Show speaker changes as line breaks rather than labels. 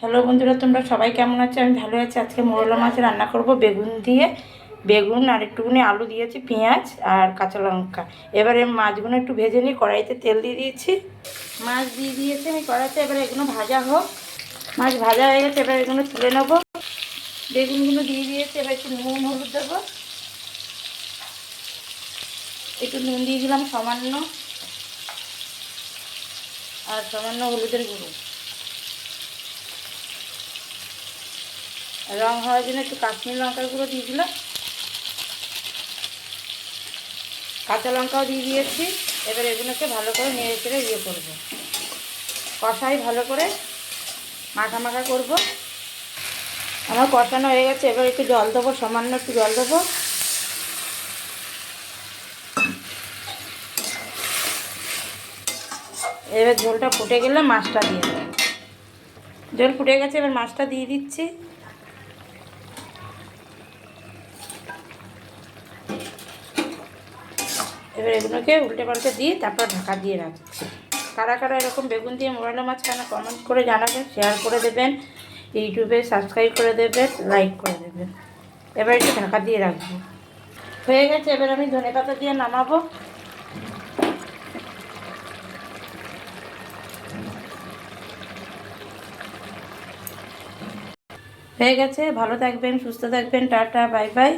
Hello বন্ধুরা, তোমরা সবাই কেমন আছো? আমি ভালো আছি। আজকে মোরলা মাছ রান্না করব বেগুন দিয়ে। বেগুন আর একটুখানি আলু দিয়েছি, পেঁয়াজ আর কাঁচা লঙ্কা। এবারে মাছগুলো একটু ভেজে নিই। কড়াইতে তেল দিয়ে দিয়েছি, মাছ দিয়ে দিয়েছি আমি কড়াইতে। এবারে এগুলো ভাজা হোক। মাছ ভাজা হয়ে গেছে, এবার এগুলো তুলে নেবো। বেগুনগুলো দিয়ে দিয়েছি, এবার একটু নুন হলুদ দেবো। একটু নুন দিয়ে দিলাম সামান্য, আর সামান্য হলুদের গুঁড়ো। রং হওয়ার জন্য একটু কাশ্মীরি লঙ্কার গুঁড়ো দিয়ে দিলাম, কাঁচা লঙ্কাও দিয়ে দিয়েছি। এবার এগুলোকে ভালো করে নেড়ে চেড়ে করবো, কষাই ভালো করে মাখা মাখা করবো। আমার কষানো হয়ে গেছে, এবার একটু জল দেবো, সামান্য একটু জল দেবো। এবার ঝোলটা ফুটে গেলে মাছটা দিয়ে দেবো। ঝোল ফুটে গেছে, এবার মাছটা দিয়ে দিচ্ছি। এবার এগুলোকে উল্টে পাল্টে দিয়ে তারপর ঢাকা দিয়ে রাখছি। কারা কারা এরকম বেগুন দিয়ে মোরলা মাছ কেন কমেন্ট করে জানাবেন, শেয়ার করে দেবেন, ইউটিউবে সাবস্ক্রাইব করে দেবেন, লাইক করে দেবেন। এবার একটু ঢাকা দিয়ে রাখবো। হয়ে গেছে, এবার আমি ধনেপাতা দিয়ে নামাবো। হয়ে গেছে। ভালো থাকবেন, সুস্থ থাকবেন। Tata, bye bye.